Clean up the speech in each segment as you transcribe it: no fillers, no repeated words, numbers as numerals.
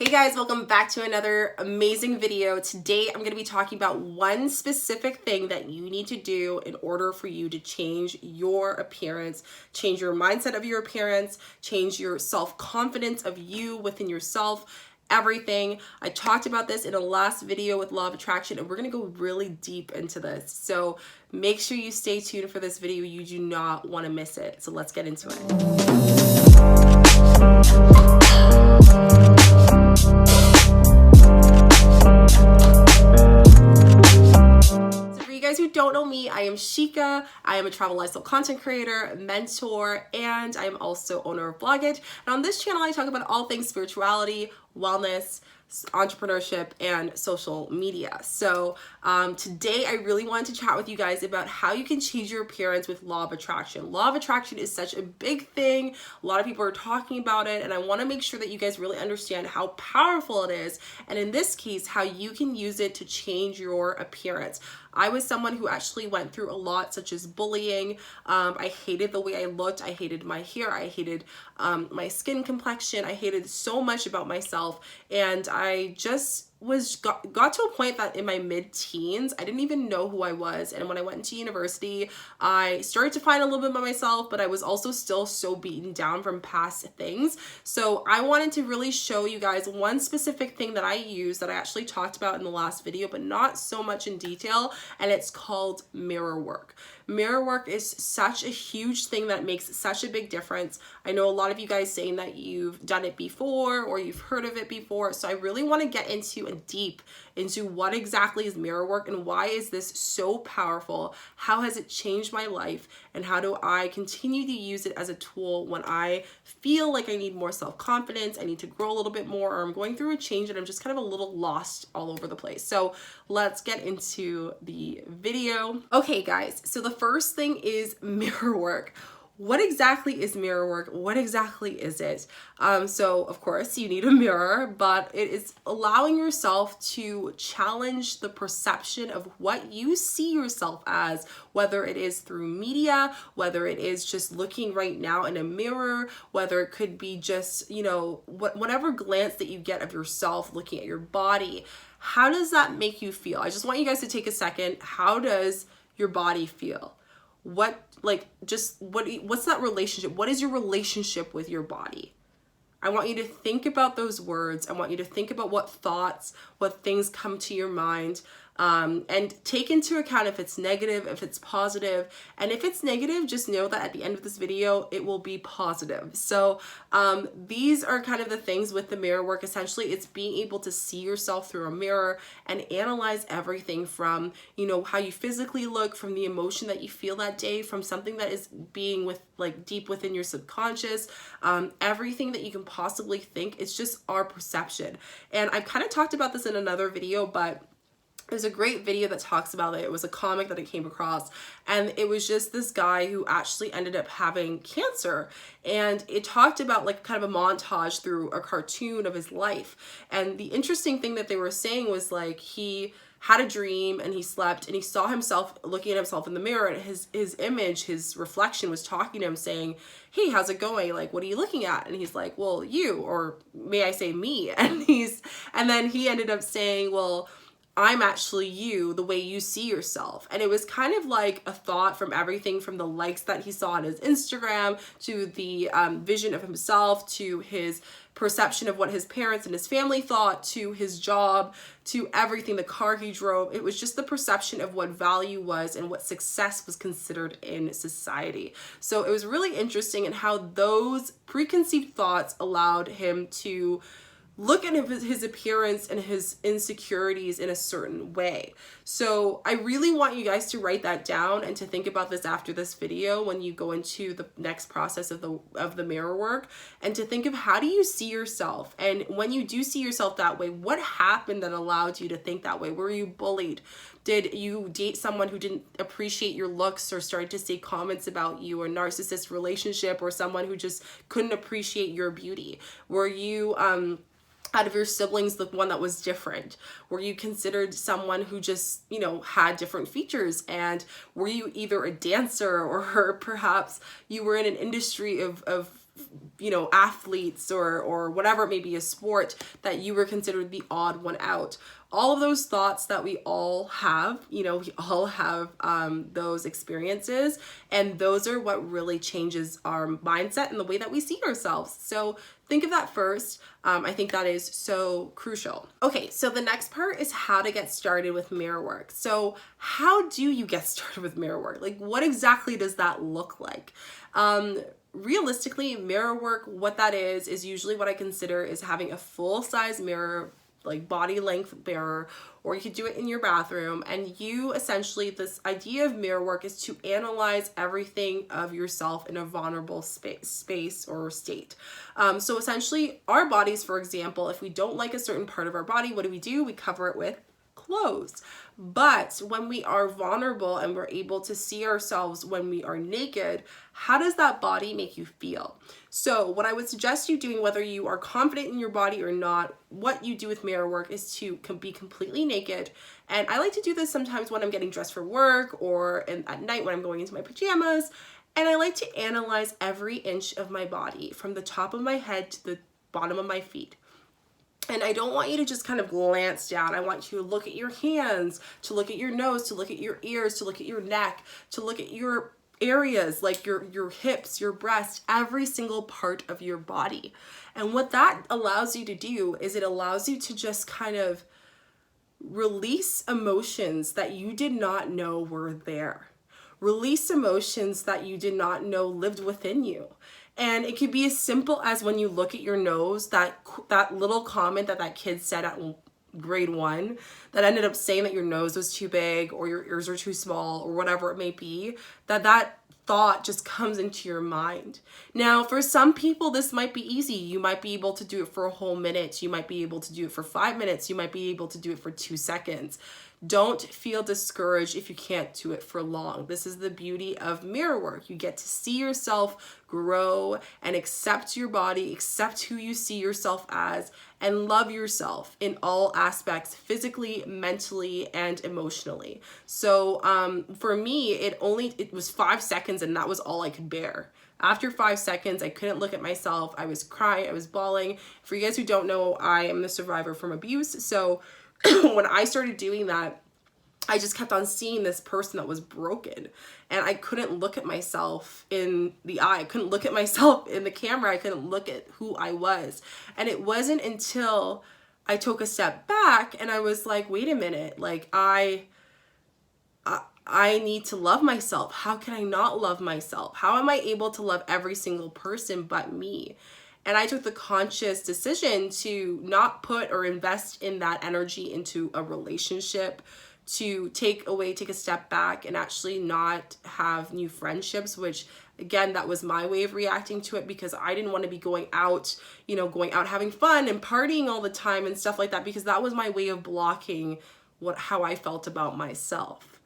Hey guys, welcome back to another amazing video. Today I'm going to be talking about one specific thing that you need to do in order for you to change your appearance, change your mindset of your appearance, change your self-confidence of you within yourself, everything. I talked about this in a last video with Law of Attraction, and we're going to go really deep into this. So make sure you stay tuned for this video. You do not want to miss it. So let's get into it. Who don't know me, I am Shika. I am a travel lifestyle content creator, mentor, and I'm also owner of Blog It. And on this channel, I talk about all things spirituality, wellness, entrepreneurship, and social media. So today I really wanted to chat with you guys about how you can change your appearance with Law of Attraction. Law of Attraction is such a big thing. A lot of people are talking about it, and I want to make sure that you guys really understand how powerful it is, and in this case, how you can use it to change your appearance. I was someone who actually went through a lot, such as bullying. I hated the way I looked. I hated my hair. I hated my skin complexion. I hated so much about myself. And I just got to a point that in my mid-teens, I didn't even know who I was. And when I went into university, I started to find a little bit about myself, but I was also still so beaten down from past things. So I wanted to really show you guys one specific thing that I use that I actually talked about in the last video, but not so much in detail, and it's called mirror work. Mirror work is such a huge thing that makes such a big difference. I know a lot of you guys saying that you've done it before or you've heard of it before. So I really want to get into deep into what exactly is mirror work and why is this so powerful? How has it changed my life? And how do I continue to use it as a tool when I feel like I need more self-confidence, I need to grow a little bit more, or I'm going through a change and I'm just kind of a little lost all over the place. So let's get into the video. Okay guys, so the first thing is mirror work. What exactly is mirror work? What exactly is it? So of course you need a mirror, but it is allowing yourself to challenge the perception of what you see yourself as, whether it is through media, whether it is just looking right now in a mirror, whether it could be just, you know, whatever glance that you get of yourself looking at your body. How does that make you feel? I just want you guys to take a second. How does your body feel? What's that relationship? What is your relationship with your body? I want you to think about those words. I want you to think about what thoughts, what things come to your mind, and take into account if it's negative, if it's positive. And if it's negative, just know that at the end of this video, it will be positive. So these are kind of the things with the mirror work. Essentially, it's being able to see yourself through a mirror and analyze everything from, you know, how you physically look, from the emotion that you feel that day, from something that is being deep within your subconscious, everything that you can possibly think. It's just our perception. And I've kind of talked about this in another video, but there's a great video that talks about it. It was a comic that I came across, and it was just this guy who actually ended up having cancer, and it talked about like kind of a montage through a cartoon of his life. And the interesting thing that they were saying was like he had a dream and he slept and he saw himself looking at himself in the mirror, and his image, his reflection was talking to him saying, hey, how's it going? Like, what are you looking at? And he's like, well, you, or may I say me? And then he ended up saying, well, I'm actually you, the way you see yourself. And it was kind of like a thought from everything from the likes that he saw on his Instagram to the vision of himself, to his perception of what his parents and his family thought, to his job, to everything, the car he drove. It was just the perception of what value was and what success was considered in society. So it was really interesting in how those preconceived thoughts allowed him to look at his appearance and his insecurities in a certain way. So I really want you guys to write that down and to think about this after this video when you go into the next process of the mirror work, and to think of how do you see yourself? And when you do see yourself that way, what happened that allowed you to think that way? Were you bullied? Did you date someone who didn't appreciate your looks or started to say comments about you, or narcissist relationship, or someone who just couldn't appreciate your beauty? Were you out of your siblings the one that was different? Were you considered someone who just, you know, had different features? And were you either a dancer, or perhaps you were in an industry of athletes or whatever it may be, a sport that you were considered the odd one out. All of those thoughts that we all have, we all have those experiences, and those are what really changes our mindset and the way that we see ourselves. So think of that first. I think that is so crucial. Okay, so the next part is how to get started with mirror work. So how do you get started with mirror work? Like, what exactly does that look like? Realistically, mirror work, what that is usually what I consider is having a full-size mirror, like body length mirror, or you could do it in your bathroom. And you essentially, this idea of mirror work is to analyze everything of yourself in a vulnerable space or state. So essentially our bodies, for example, if we don't like a certain part of our body, what do? We cover it with clothes. But when we are vulnerable and we're able to see ourselves when we are naked, how does that body make you feel? So what I would suggest you doing, whether you are confident in your body or not, what you do with mirror work is to be completely naked. And I like to do this sometimes when I'm getting dressed for work or at night when I'm going into my pajamas. And I like to analyze every inch of my body from the top of my head to the bottom of my feet. And I don't want you to just kind of glance down. I want you to look at your hands, to look at your nose, to look at your ears, to look at your neck, to look at your areas like your hips, your breast, every single part of your body. And what that allows you to do is it allows you to just kind of release emotions that you did not know were there. Release emotions that you did not know lived within you. And it could be as simple as when you look at your nose, that little comment that kid said at grade 1 that ended up saying that your nose was too big or your ears are too small or whatever it may be, that thought just comes into your mind. Now, for some people, this might be easy. You might be able to do it for a whole minute. You might be able to do it for 5 minutes. You might be able to do it for 2 seconds. Don't feel discouraged if you can't do it for long. This is the beauty of mirror work. You get to see yourself grow and accept your body, accept who you see yourself as, and love yourself in all aspects, physically, mentally, and emotionally. So for me, it was 5 seconds and that was all I could bear. After 5 seconds, I couldn't look at myself. I was crying, I was bawling. For you guys who don't know, I am the survivor from abuse. So when I started doing that, I just kept on seeing this person that was broken, and I couldn't look at myself in the eye. I couldn't look at myself in the camera. I couldn't look at who I was. And it wasn't until I took a step back and I was like, wait a minute, like I need to love myself. How can I not love myself? How am I able to love every single person but me? And I took the conscious decision to not put or invest in that energy into a relationship, to take a step back and actually not have new friendships, which again, that was my way of reacting to it, because I didn't want to be going out having fun and partying all the time and stuff like that, because that was my way of blocking how I felt about myself.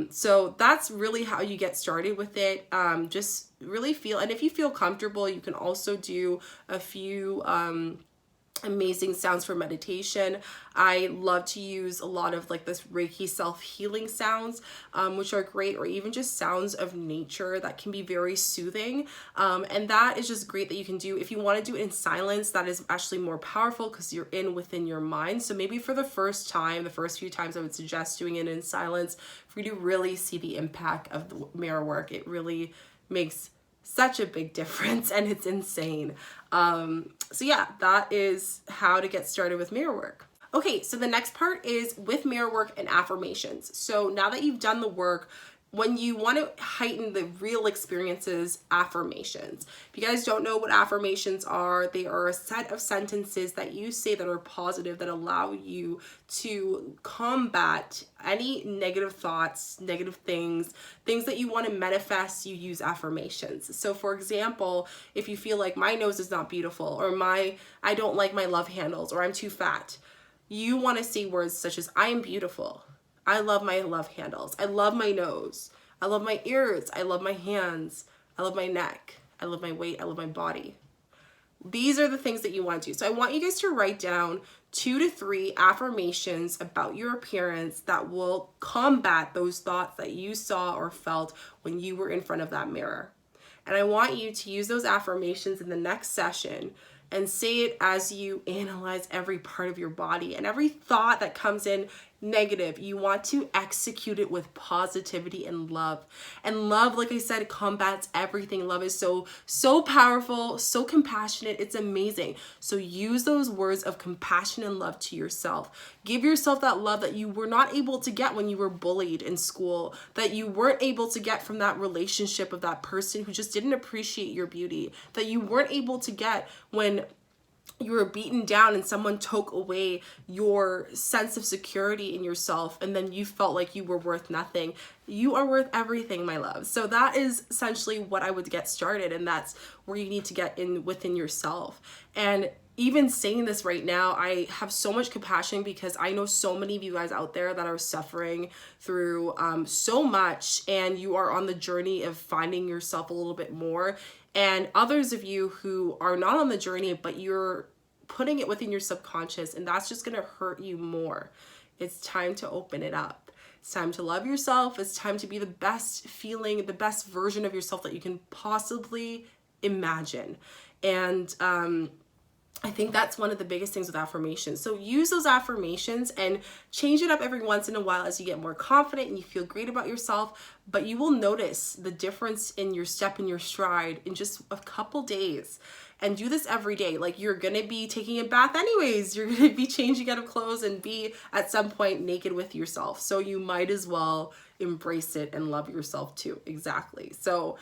So that's really how you get started with it. Just really feel, and if you feel comfortable, you can also do a few amazing sounds for meditation. I love to use a lot of like this Reiki self-healing sounds, which are great, or even just sounds of nature that can be very soothing. And that is just great that you can do. If you want to do it in silence, that is actually more powerful because you're within your mind. So maybe for the first few times, I would suggest doing it in silence for you to really see the impact of the mirror work. It really makes such a big difference, and it's insane. So yeah, that is how to get started with mirror work. Okay, so the next part is with mirror work and affirmations. So now that you've done the work, when you want to heighten the real experiences, affirmations. If you guys don't know what affirmations are, they are a set of sentences that you say that are positive, that allow you to combat any negative thoughts, negative things that you want to manifest. You use affirmations. So for example, if you feel like my nose is not beautiful, or I don't like my love handles, or I'm too fat, you want to say words such as I am beautiful. I love my love handles. I love my nose. I love my ears. I love my hands. I love my neck. I love my weight. I love my body. These are the things that you want to do. So I want you guys to write down 2 to 3 affirmations about your appearance that will combat those thoughts that you saw or felt when you were in front of that mirror. And I want you to use those affirmations in the next session and say it as you analyze every part of your body and every thought that comes in negative. You want to execute it with positivity and love. And love, like I said, combats everything. Love is so powerful, so compassionate. It's amazing. So use those words of compassion and love to yourself. Give yourself that love that you were not able to get when you were bullied in school, that you weren't able to get from that relationship of that person who just didn't appreciate your beauty, that you weren't able to get when you were beaten down and someone took away your sense of security in yourself, and then you felt like you were worth nothing. You are worth everything, my love. So that is essentially what I would get started, and that's where you need to get in within yourself. And even saying this right now, I have so much compassion because I know so many of you guys out there that are suffering through so much, and you are on the journey of finding yourself a little bit more. And others of you who are not on the journey, but you're putting it within your subconscious, and that's just gonna hurt you more. It's time to open it up. It's time to love yourself. It's time to be the best feeling, the best version of yourself that you can possibly imagine. And I think that's one of the biggest things with affirmations. So use those affirmations and change it up every once in a while as you get more confident and you feel great about yourself. But you will notice the difference in your step and your stride in just a couple days. And do this every day. Like, you're gonna be taking a bath anyways. You're gonna be changing out of clothes and be at some point naked with yourself. So you might as well embrace it and love yourself too. Exactly. So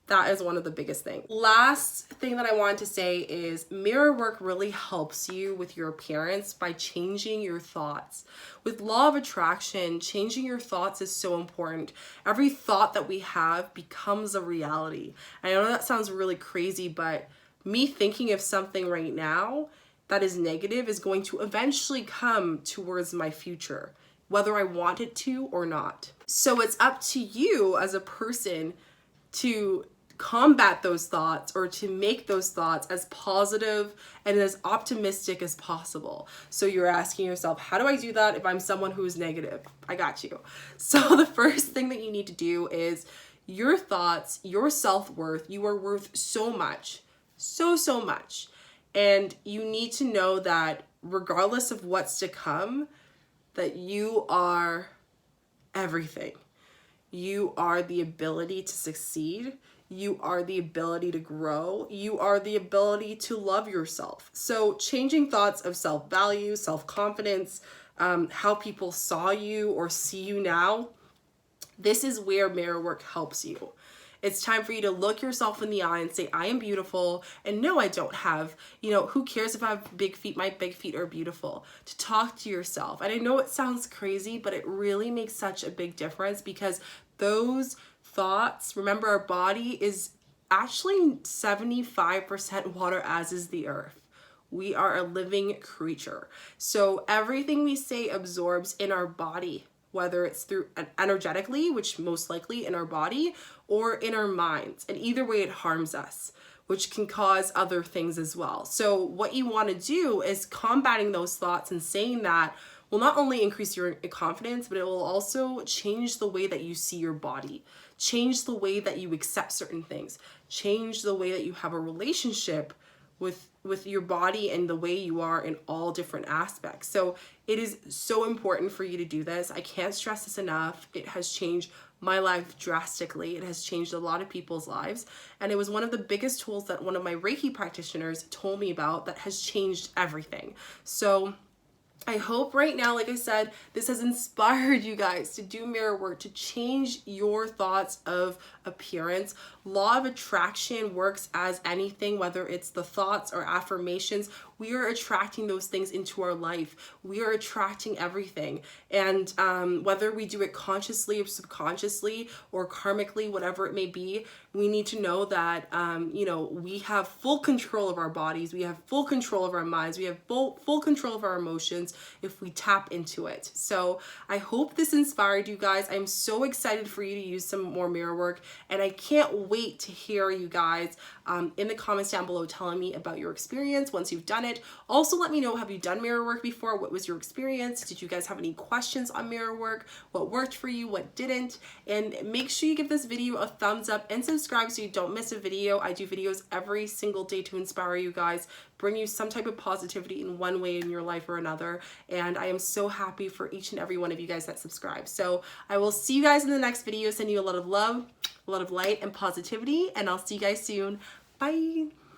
that is one of the biggest things. Last thing that I wanted to say is mirror work really helps you with your appearance by changing your thoughts. With law of attraction, changing your thoughts is so important. Every thought that we have becomes a reality. I know that sounds really crazy, but me thinking of something right now that is negative is going to eventually come towards my future, whether I want it to or not. So it's up to you as a person to combat those thoughts or to make those thoughts as positive and as optimistic as possible. So you're asking yourself, how do I do that if I'm someone who is negative? I got you. So the first thing that you need to do is your thoughts, your self-worth. You are worth so much, so much. And you need to know that regardless of what's to come, that you are everything. You are the ability to succeed. You are the ability to grow. You are the ability to love yourself. So changing thoughts of self-value, self-confidence, how people saw you or see you now, this is where mirror work helps you. It's time for you to look yourself in the eye and say, I am beautiful. And no, I don't have, who cares if I have big feet? My big feet are beautiful. To talk to yourself. And I know it sounds crazy, but it really makes such a big difference because those thoughts, remember, our body is actually 75% water, as is the earth. We are a living creature. So everything we say absorbs in our body, whether it's through energetically, which most likely in our body, or in our minds. And either way, it harms us, which can cause other things as well. So what you want to do is combating those thoughts and saying that will not only increase your confidence, but it will also change the way that you see your body, change the way that you accept certain things, change the way that you have a relationship with your body and the way you are in all different aspects. So it is so important for you to do this. I can't stress this enough. It has changed my life drastically. It has changed a lot of people's lives. And it was one of the biggest tools that one of my Reiki practitioners told me about that has changed everything. So I hope right now, like I said, this has inspired you guys to do mirror work, to change your thoughts of appearance. Law of attraction works as anything, whether it's the thoughts or affirmations. We are attracting those things into our life. We are attracting everything. And whether we do it consciously or subconsciously or karmically, whatever it may be, we need to know that, we have full control of our bodies. We have full control of our minds. We have full control of our emotions if we tap into it. So I hope this inspired you guys. I'm so excited for you to use some more mirror work. And I can't wait to hear you guys in the comments down below telling me about your experience once you've done it. it. Also, let me know, have you done mirror work before? What was your experience? Did you guys have any questions on mirror work? What worked for you? What didn't? And make sure you give this video a thumbs up and subscribe so you don't miss a video. I do videos every single day to inspire you guys, bring you some type of positivity in one way in your life or another. And I am so happy for each and every one of you guys that subscribe. So I will see you guys in the next video. Send you a lot of love, a lot of light and positivity, and I'll see you guys soon. Bye.